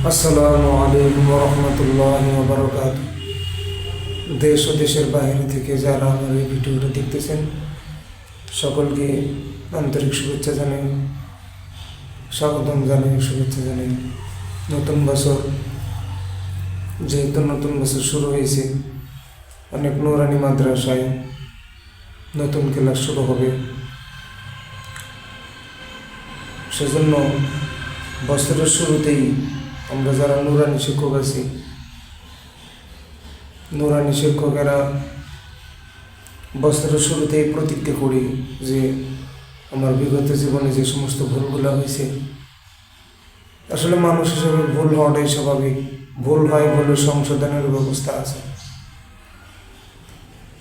আসসালামু আলাইকুম রহমতুল্লাহ বারকাত। দেশ ও দেশের বাইরে থেকে যারা আমার এই ভিডিওটা দেখতেছেন সকলকে আন্তরিক শুভেচ্ছা জানাই, স্বাগতম জানাই, শুভেচ্ছা জানাই। নতুন বছর, যেহেতু নতুন বছর শুরু হয়েছে, অনেক নুরানি মাদ্রাসায় নতুন ক্লাস শুরু হবে। সেজন্য বছরের শুরুতেই আমরা যারা নুরানি শিক্ষক আছি, নুরানি শিক্ষকেরা বছরের শুরুতেই প্রতিজ্ঞা করি যে আমার বিগত জীবনে যে সমস্ত ভুলগুলো হয়েছে, আসলে মানুষ হিসেবে ভুল হওয়াটাই স্বাভাবিক। ভুল হয় বলে সংশোধনের ব্যবস্থা আছে।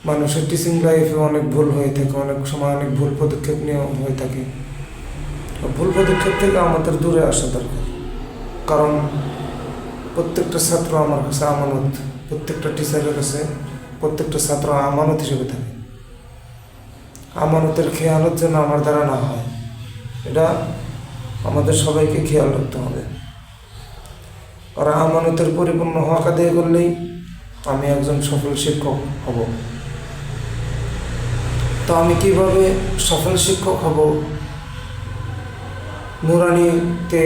মানুষের টিচিং লাইফে অনেক ভুল হয়ে থাকে, অনেক সময় অনেক ভুল পদক্ষেপ নেওয়া হয়ে থাকে। ভুল পদক্ষেপ থেকে আমাদের দূরে আসা দরকার, কারণ প্রত্যেকটা ছাত্র আমার কাছে আমানত, প্রত্যেকটা টিচারের কাছে প্রত্যেকটা ছাত্র আমানত হিসেবে থাকে। আমানতের খেয়ালত যেন আমার দ্বারা না হয়, এটা আমাদের সবাইকে খেয়াল রাখতে হবে। আর আমানতের পরিপূর্ণ হক আদায় করলেই আমি একজন সফল শিক্ষক হব। তো আমি কিভাবে সফল শিক্ষক হব? নুরানিতে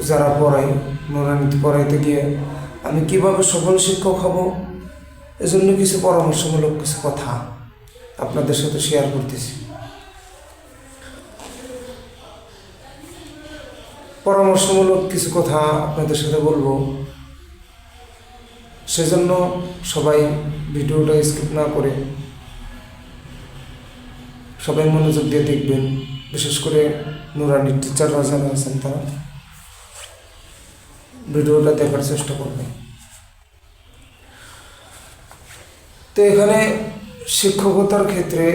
যারা পড়াই, নুরানিতে পড়াইতে গিয়ে আমি কিভাবে সফল শিক্ষক হব, এজন্য কিছু পরামর্শমূলক কিছু কথা আপনাদের সাথে শেয়ার করতেছি। পরামর্শমূলক কিছু কথা আপনাদের সাথে বলবো, সেজন্য সবাই ভিডিওটা স্কিপ না করে সবাই মনোযোগ দিয়ে দেখবেন। বিশেষ করে নুরানির টিচাররা যারা আছেন তারা ভিডিওটা দেখার চেষ্টা করবেন। তো এখানে শিক্ষকতার ক্ষেত্রে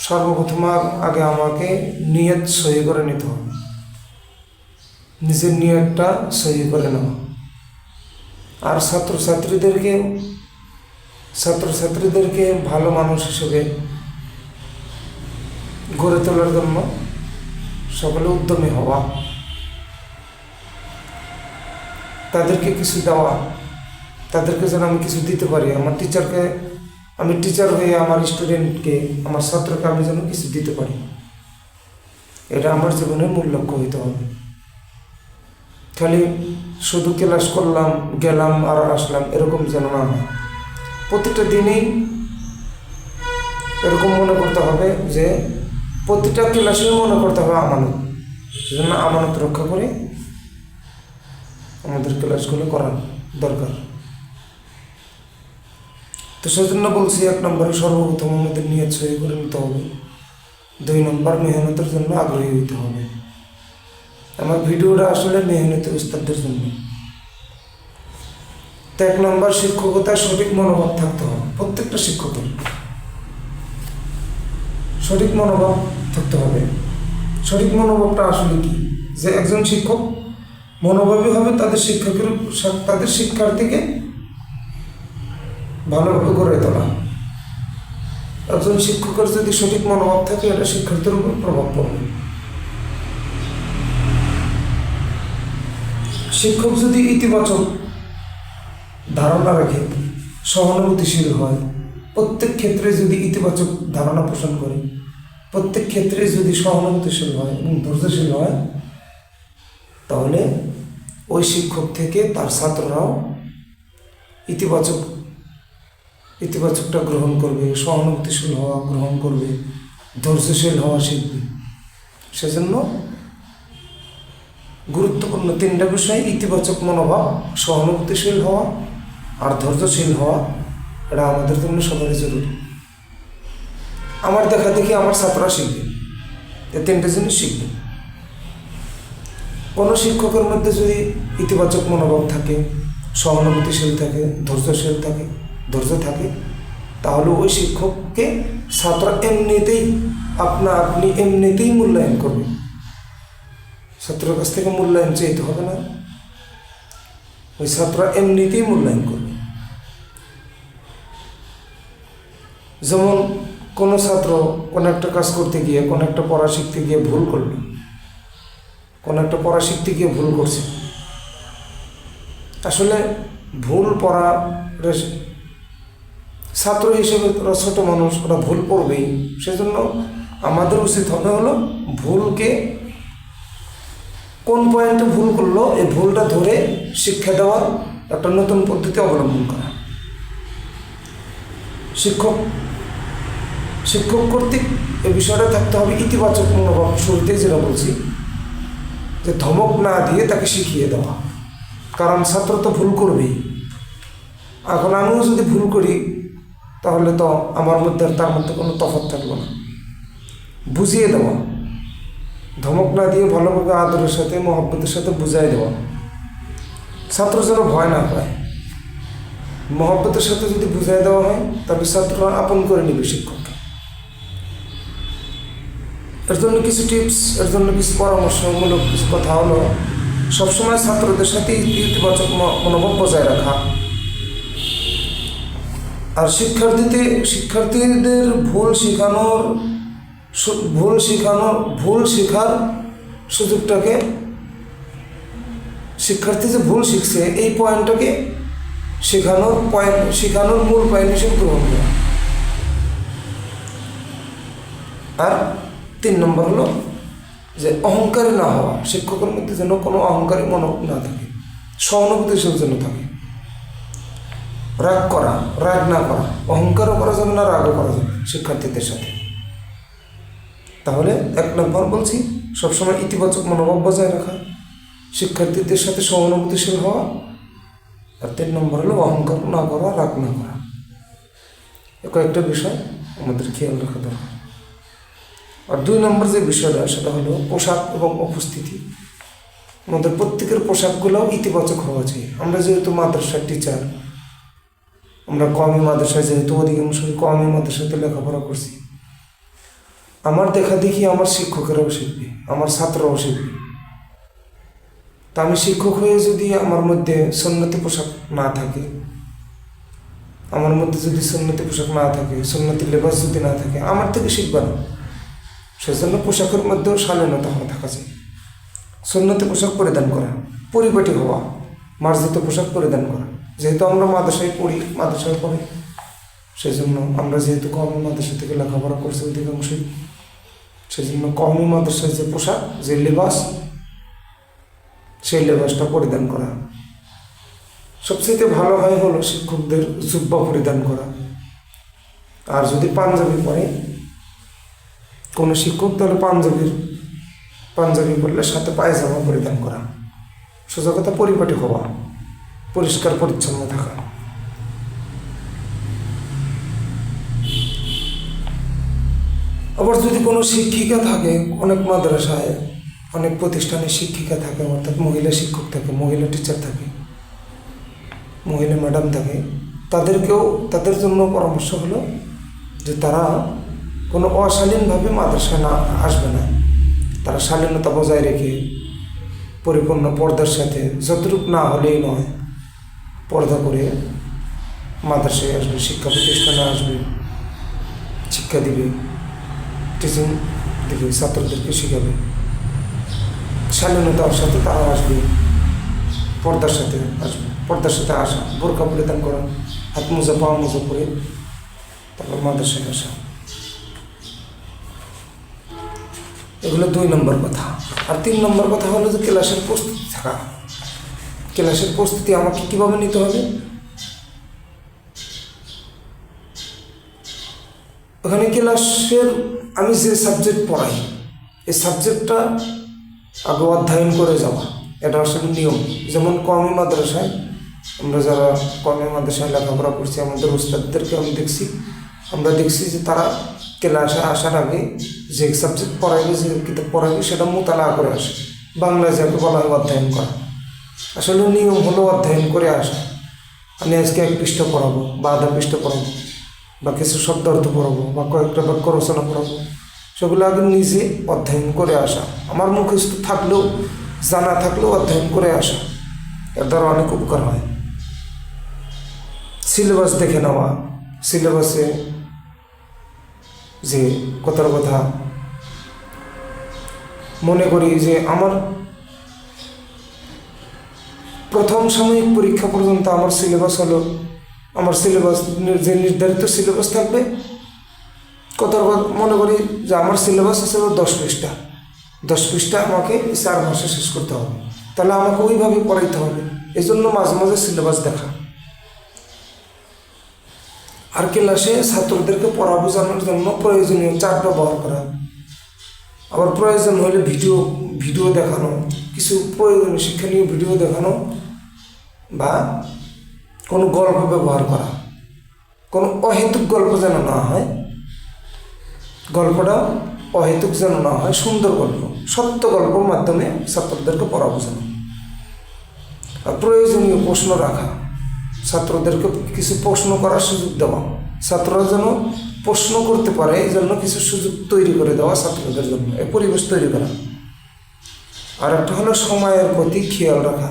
সর্বপ্রথম আগে আমাকে নিয়ত সহি করে নিতে হবে। নিজের নিয়তটা সহি করে নেওয়া। আর ছাত্রছাত্রীদেরকে ভালো মানুষ হিসেবে গড়ে তোলার জন্য সকলে উদ্যমী হওয়া, তাদেরকে কিছু দেওয়া, তাদেরকে যেন আমি কিছু দিতে পারি। আমি টিচার হয়ে আমার স্টুডেন্টকে, আমার ছাত্রকে আমি যেন কিছু দিতে পারি, এটা আমার জীবনের মূল লক্ষ্য হইতে হবে। খালি শুধু ক্লাস করলাম, গেলাম আর আসলাম, এরকম যেন না হয়। প্রতিটা দিনেই এরকম মনে করতে হবে যে প্রতিটা ক্লাসে মনে করতে হবে আমানত। সেজন্য আমানত রক্ষা করে আমাদের ক্লাসগুলো করার দরকার। তো সেজন্য বলছি, 1 নম্বরে সর্বপ্রথম আমাদের নিয়ত সহি করে নিতে হবে। 2 নম্বর মেহনতের জন্য আগ্রহী হইতে হবে। আমার ভিডিওটা আসলে মেহনতের উস্তাদদের জন্য। তো 1 নম্বর শিক্ষকতায় সঠিক মনোভাব থাকতে হবে। প্রত্যেকটা শিক্ষকের সঠিক মনোভাব থাকতে হবে। সঠিক মনোভাবটা আসলে কি? যে একজন শিক্ষক মনোভাবী হবে তাদের শিক্ষার্থীকে ভালোভাবে গড়ে তোলা। একজন শিক্ষকের যদি সঠিক মনোভাব থাকে, এটা শিক্ষার্থীর উপর প্রভাব পড়বে। শিক্ষক যদি ইতিবাচক ধারণা রাখে, সহানুভূতিশীল হয়, প্রত্যেক ক্ষেত্রে যদি ইতিবাচক ধারণা পোষণ করে, প্রত্যেক ক্ষেত্রে যদি সহানুভূতিশীল হয় এবং ধৈর্যশীল হয়, তাহলে ওই শিক্ষক থেকে তার ছাত্ররাও ইতিবাচকটা গ্রহণ করবে, সহানুভূতিশীল হওয়া গ্রহণ করবে, ধৈর্যশীল হওয়া শিখবে। সেজন্য গুরুত্বপূর্ণ 3টা বিষয়: ইতিবাচক মনোভাব, সহানুভূতিশীল হওয়া আর ধৈর্যশীল হওয়া। এটা আমাদের জন্য সবারই জরুরি। আমার দেখা দেখি আমার ছাত্ররা শিখবে, এই 3টে জিনিস শিখবে। কোনো শিক্ষকের মধ্যে যদি ইতিবাচক মনোভাব থাকে, সহানুভূতিশীল থাকে, ধৈর্যশীল থাকে, ধৈর্য থাকে, তাহলে ওই শিক্ষককে ছাত্র এমনিতেই মূল্যায়ন করবে। ছাত্রের কাছ থেকে মূল্যায়ন চাইতে হবে না, ওই ছাত্র এমনিতেই মূল্যায়ন করবে। যেমন কোনো ছাত্র কোনো একটা কাজ করতে গিয়ে, কোনো একটা পড়া শিখতে গিয়ে ভুল করছে, আসলে ভুল পড়া, ছাত্র হিসেবে ওরা ছোটো মানুষ, ওরা ভুল পড়বেই। সেজন্য আমাদের উচিত হবে হলো ভুলকে, কোন পয়েন্টে ভুল করলো এই ভুলটা ধরে শিক্ষা দেওয়ার একটা নতুন পদ্ধতি অবলম্বন করা। শিক্ষক কর্তৃক এ বিষয়টা থাকতে হবে ইতিবাচক মনোভাব। শুরুতেই যেটা বলছি যে ধমক না দিয়ে তাকে শিখিয়ে দেওয়া, কারণ ছাত্র তো ভুল করবেই। এখন আমিও যদি ভুল করি তাহলে তো আমার মধ্যে আর তার মধ্যে কোনো তফাৎ থাকলো না। বুঝিয়ে দেওয়া, ধমক না দিয়ে ভালোভাবে আদরের সাথে মহব্বতের সাথে বুঝাই দেওয়া, ছাত্র যেন ভয় না পায়। মহব্বতের সাথে যদি বুঝাই দেওয়া হয় তবে ছাত্ররা আপন করে নেবে শিক্ষককে। এর জন্য কিছু টিপস, এর জন্য কিছু পরামর্শমূলক কিছু কথা হলো, সবসময় ছাত্রদের সাথে ইতিবাচক মনোভাব বজায় রাখা। আর শিক্ষার্থীদের ভুল শেখার সুযোগটাকে, শিক্ষার্থী যে ভুল শিখছে এই পয়েন্টটাকে শেখানোর মূল পয়েন্ট হিসেবে গ্রহণ করা। আর 3 নম্বর হলো যে অহংকারী না হওয়া। শিক্ষকের মধ্যে যেন কোনো অহংকারী মনোভাব না থাকে, সহানুভূতিশীল যেন থাকে। রাগ না করা, অহংকারও করা যাবে না, রাগও করা যাবে শিক্ষার্থীদের সাথে। তাহলে 1 নম্বর বলছি সবসময় ইতিবাচক মনোভাব বজায় রাখা, শিক্ষার্থীদের সাথে সহানুভূতিশীল হওয়া। আর 3 নম্বর হলো অহংকার না করা, রাগ না করা। কয়েকটা বিষয় আমাদের খেয়াল রাখা দরকার। আর 2 নম্বর যে বিষয়টা সেটা হলো পোশাক এবং উপস্থিতি। আমাদের প্রত্যেকের পোশাকগুলোও ইতিবাচক হওয়া চাই। আমরা যেহেতু মাদ্রাসার টিচার, আমরা কওমি মাদ্রাসায় যেহেতু অধিকাংশই কওমি মাদ্রাসাতে লেখাপড়া করছি, আমার দেখা দেখি আমার শিক্ষকেরাও শিখবে, আমার ছাত্ররাও শিখবে। তা আমি শিক্ষক হয়ে যদি আমার মধ্যে সুন্নতি পোশাক না থাকে, সুন্নতি লেবাস যদি না থাকে, আমার থেকে শিখবে না। সেজন্য পোশাকের মধ্যেও শালীনতা থাকা যায়। সুন্নতি পোশাক পরিধান করা, পরিপাটি হওয়া, মার্জিত পোশাক পরিধান করা। যেহেতু আমরা মাদ্রাসায় পড়ি, সেজন্য আমরা যেহেতু কওমি মাদ্রাসা থেকে লেখাপড়া করছি অধিকাংশই, সেজন্য কওমি মাদ্রাসায় যে পোশাক, যে লেবাস, সেই লেবাসটা পরিধান করা। সবচেয়ে ভালো হয় হলো শিক্ষকদের জুব্বা পরিধান করা। আর যদি পাঞ্জাবি পরে কোনো শিক্ষক, তাহলে পাঞ্জাবি পরলে সাথে পায়জামা পরিধান করা। সোজা কথা পরিপাটি হওয়া, পরিষ্কার পরিচ্ছন্ন থাকা। আবার যদি কোনো শিক্ষিকা থাকে, অনেক মাদ্রাসায় অনেক প্রতিষ্ঠানে শিক্ষিকা থাকে, অর্থাৎ মহিলা শিক্ষক থাকে, মহিলা টিচার থাকে, মহিলা ম্যাডাম থাকে, তাদের জন্য পরামর্শ হলো যে তারা কোনো অশালীনভাবে মাদ্রাসায় না আসবে না। তারা শালীনতা বজায় রেখে পরিপূর্ণ পর্দার সাথে, যতটুকু না হলেই নয়, পর্দা করে মাদ্রাসায় আসবে, শিক্ষা প্রতিষ্ঠানে আসবে, শিক্ষা দিবে, টিচিং দিবে, ছাত্রদেরকে শেখাবে। শালীনতার সাথে তারা আসবে, পর্দার সাথে আসা, বোরকা পরিধান করা, হাত মোজা পা মোজা পরে তারপর মাদ্রাসায় আসা। এগুলো 2 নম্বর কথা। আর 3 নম্বর কথা হলো যে ক্লাসের প্রস্তুতি থাকা। ক্লাসের প্রস্তুতি আমাকে কীভাবে নিতে হবে? ওখানে ক্লাসের আমি যে সাবজেক্ট পড়াই, এই সাবজেক্টটা আগে অধ্যয়ন করে যাওয়া, এটা আসলে নিয়ম। যেমন কওমি মাদ্রাসায়, আমরা যারা কওমি মাদ্রাসায় লেখাপড়া করছি, আমাদের উস্তাদদেরকে আমরা দেখছি যে তারা ক্লাসে আসার আগে যে সাবজেক্ট পড়াইবে, যে কিতাব পড়াইবে, সেটা মোতালা করে আসে। বাংলায় যাকে বলা হয় অধ্যয়ন করা। আসলে নিয়ম হলো অধ্যয়ন করে আসা। আমি আজকে 1 পৃষ্ঠা পড়াবো বা আধা পৃষ্ঠা পড়াবো, বা কিছু শব্দ অর্থ পড়াবো, বা কয়েকটা বাক্য রচনা পড়াবো, সেগুলো আগে নিজে অধ্যয়ন করে আসা। আমার মুখস্থ থাকলেও, জানা থাকলেও অধ্যয়ন করে আসা, এর দ্বারা অনেক উপকার হয়। সিলেবাস দেখে নেওয়া, সিলেবাসে যে কথার কথা মনে করি যে প্রথম সাময়িক পরীক্ষা পর্যন্ত আমার সিলেবাস হলো, আমার সিলেবাস যে নির্ধারিত সিলেবাস থাকবে, কথা মনে করি যে আমার সিলেবাস আছে 10 পৃষ্ঠা, 10 পৃষ্ঠা আমাকে 4 মাসে শেষ করতে হবে, তাহলে আমাকে ওইভাবে পড়াইতে হবে। এই জন্য মাঝে মাঝে সিলেবাস দেখা, আর ক্লাসে ছাত্রদেরকে পড়া বোঝানোর জন্য প্রয়োজনীয় চার্ট ব্যবহার করা, আবার প্রয়োজন হলে ভিডিও দেখানো, কিছু প্রয়োজনীয় শিক্ষণীয় ভিডিও দেখানো, বা কোনো গল্প ব্যবহার করা। কোনো অহেতুক গল্প যেন না হয়, গল্পটা অহেতুক যেন না হয়, সুন্দর গল্প, সত্য গল্পের মাধ্যমে ছাত্রদেরকে পড়া বোঝানো। আর প্রয়োজনীয় প্রশ্ন রাখা, ছাত্রদেরকে কিছু প্রশ্ন করার সুযোগ দেওয়া, ছাত্ররা যেন প্রশ্ন করতে পারে এই জন্য কিছু সুযোগ তৈরি করে দেওয়া ছাত্রদের জন্য, এই পরিবেশ তৈরি করা। আর একটা হলো সময়ের প্রতি খেয়াল রাখা।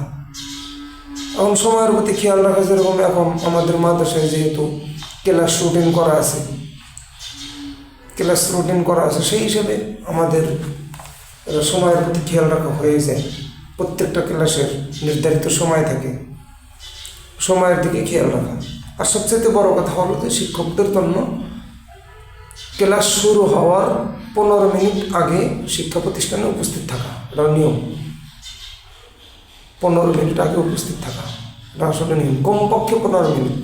এখন সময়ের প্রতি খেয়াল রাখা যেরকম এখন আমাদের মাদ্রাসায় যেহেতু ক্লাস রুটিন করা আছে, সেই হিসেবে আমাদের সময়ের প্রতি খেয়াল রাখা হয়ে যায়। প্রত্যেকটা ক্লাসের নির্ধারিত সময় থাকে, সময়ের দিকে খেয়াল রাখা। আর সবচেয়ে বড় কথা হলো যে শিক্ষকদের জন্য ক্লাস শুরু হওয়ার 15 মিনিট আগে শিক্ষা প্রতিষ্ঠানে উপস্থিত থাকা, এটা নিয়ম। 15 মিনিট আগে উপস্থিত থাকা, এটা আসলে নিয়ম, কমপক্ষে 15 মিনিট।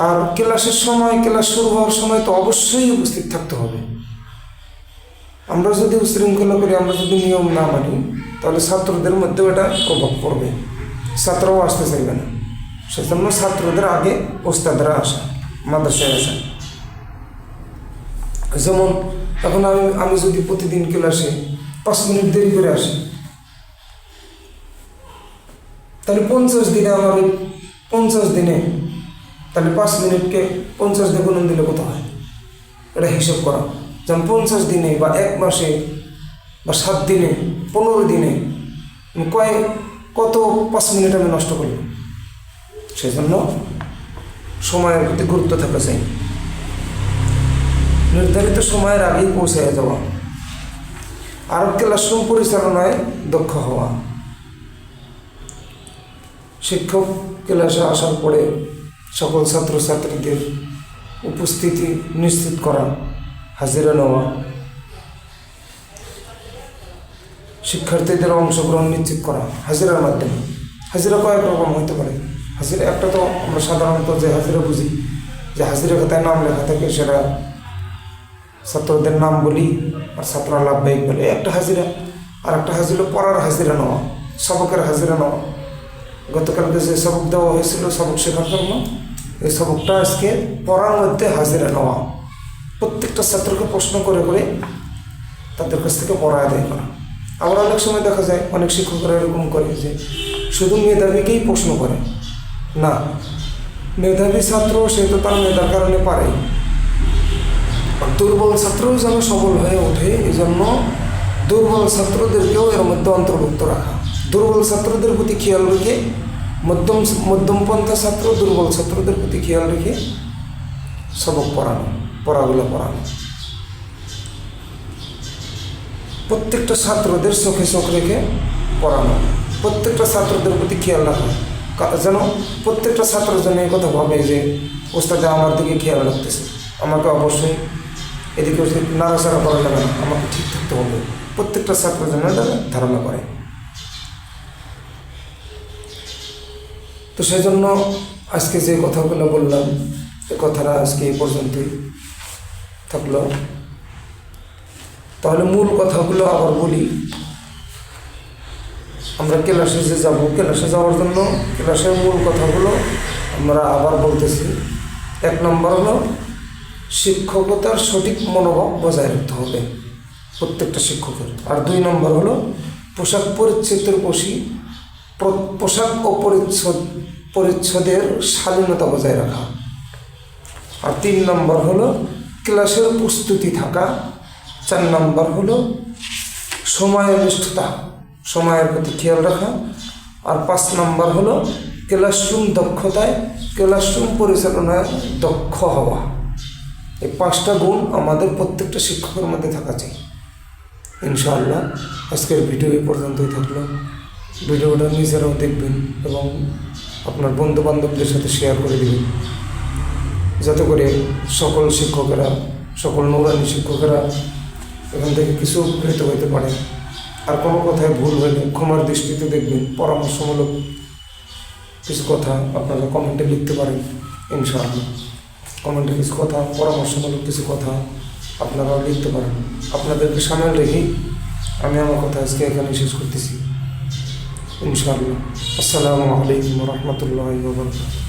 আর ক্লাসের সময়, ক্লাস শুরু হওয়ার সময় তো অবশ্যই উপস্থিত থাকতে হবে। আমরা যদি উশৃঙ্খলা করি, আমরা যদি নিয়ম না মানি, তাহলে ছাত্রদের মধ্যেও এটা প্রভাব পড়বে, ছাত্রও আসতে চাইবে না। সেজন্য ছাত্রদের আগে ওস্তাদরা আসা, মাদ্রাসায় আসা। যেমন এখন আমি যদি প্রতিদিন ক্লাসে 5 মিনিট দেরি করে আসি, তাহলে 50 দিনে আমার 50 দিনে তাহলে 5 মিনিটকে 50 দিয়ে গুণন দিলে কত হয়, এটা হিসাব করা। যেমন 50 দিনে বা 1 মাসে বা 7 দিনে 15 দিনে কত 5 মিনিট আমি নষ্ট করি। সেজন্য সময়ের প্রতি গুরুত্ব থাকা চাই, নির্ধারিত সময়ের আগেই পৌঁছে যাওয়া, আর ক্লাসরুম পরিচালনায় দক্ষ হওয়া। শিক্ষক ক্লাসে আসার পরে সকল ছাত্রছাত্রীদের উপস্থিতি নিশ্চিত করা, হাজিরা নেওয়া, শিক্ষার্থীদের অংশগ্রহণ নিশ্চিত করা হাজিরার মাধ্যমে। হাজিরা কয়েক রকম হতে পারে। হাজিরা একটা তো আমরা সাধারণত যে হাজিরা বুঝি, যে হাজিরা খাতায় নাম লেখা থাকে, সেটা ছাত্রদের নাম বলি আর ছাত্ররা লাভবাহিক বলে একটা হাজিরা। আর একটা হাজিরা পড়ার হাজিরা নেওয়া, সবকের হাজিরা নেওয়া। গতকালকে যে সবক দেওয়া হয়েছিল সবক শেখার জন্য, এই সবকটা আজকে পড়ার মধ্যে হাজিরা নেওয়া, প্রত্যেকটা ছাত্রকে প্রশ্ন করে করে তাদের কাছ থেকে পড়া আদায় করা। আবার অনেক সময় দেখা যায় অনেক শিক্ষকরা এরকম করে যে শুধু মেধাবীকেই প্রশ্ন করে, না, মেধাবী ছাত্র সে তো তার মেধার কারণে পারে, দুর্বল ছাত্রও যেন সবল হয়ে ওঠে, এই জন্য দুর্বল ছাত্রদেরকেও এর মধ্যে অন্তর্ভুক্ত রাখা। দুর্বল ছাত্রদের প্রতি খেয়াল রেখে, মধ্যমপন্থা ছাত্র দুর্বল ছাত্রদের প্রতি খেয়াল রেখে সবক পড়াগুলো পড়ানো। প্রত্যেকটা ছাত্রদের চোখে চোখ রেখে পড়ানো, প্রত্যেকটা ছাত্রদের প্রতি খেয়াল রাখা, যেন প্রত্যেকটা ছাত্র যেন এই কথা ভাবে যে ওস্তাদ আমার দিকে খেয়াল রাখতেছে, আমাকে অবশ্যই এদিকে নাড়াচাড়া করা যাবে না, আমাকে ঠিক থাকতে হবে। প্রত্যেকটা ছাত্র যেন এটা ধারণা করে। তো সেই জন্য আজকে যে কথাগুলো বললাম, এই কথাটা আজকে এই পর্যন্তই থাকলো। তাহলে মূল কথাগুলো আবার বলি। আমরা ক্লাসে যে যাব, ক্লাসে যাওয়ার জন্য ক্লাসের মূল কথাগুলো আমরা আবার বলতেছি। 1 নম্বর হলো শিক্ষকতার সঠিক মনোভাব বজায় রাখতে হবে প্রত্যেকটা শিক্ষকের। আর 2 নম্বর হলো পোশাক ও পরিচ্ছদের শালীনতা বজায় রাখা। আর 3 নম্বর হলো ক্লাসের প্রস্তুতি থাকা। 4 নম্বর হলো সময়ের নিষ্ঠতা, সময়ের প্রতি খেয়াল রাখা। আর 5 নম্বর হলো ক্লাসরুম পরিচালনায় দক্ষ হওয়া। এই 5টা গুণ আমাদের প্রত্যেকটা শিক্ষকের মধ্যে থাকা চাই। ইনশাআল্লাহ আজকের ভিডিও এই পর্যন্তই থাকলো। ভিডিওটা নিজেরাও দেখবেন এবং আপনার বন্ধু বান্ধবদের সাথে শেয়ার করে দেবেন, যাতে করে সকল শিক্ষকেরা, সকল নৌরানি শিক্ষকেরা এখান থেকে কিছু উপকৃত হতে পারে। আর কোনো কথায় ভুল হলে ক্ষমার দৃষ্টিতে দেখবেন। পরামর্শমূলক কিছু কথা আপনারা কমেন্টে লিখতে পারেন। ইনশাআল্লাহ কমেন্টে কিছু কথা, পরামর্শমূলক কিছু কথা আপনারাও লিখতে পারেন। আপনাদেরকে সামনে রেখেই আমি আমার কথা আজকে এখানে শেষ করতেছি। ইনশাআল্লাহ। আসসালামু আলাইকুম ওয়া রাহমাতুল্লাহি ওয়া বারাকাতুহু।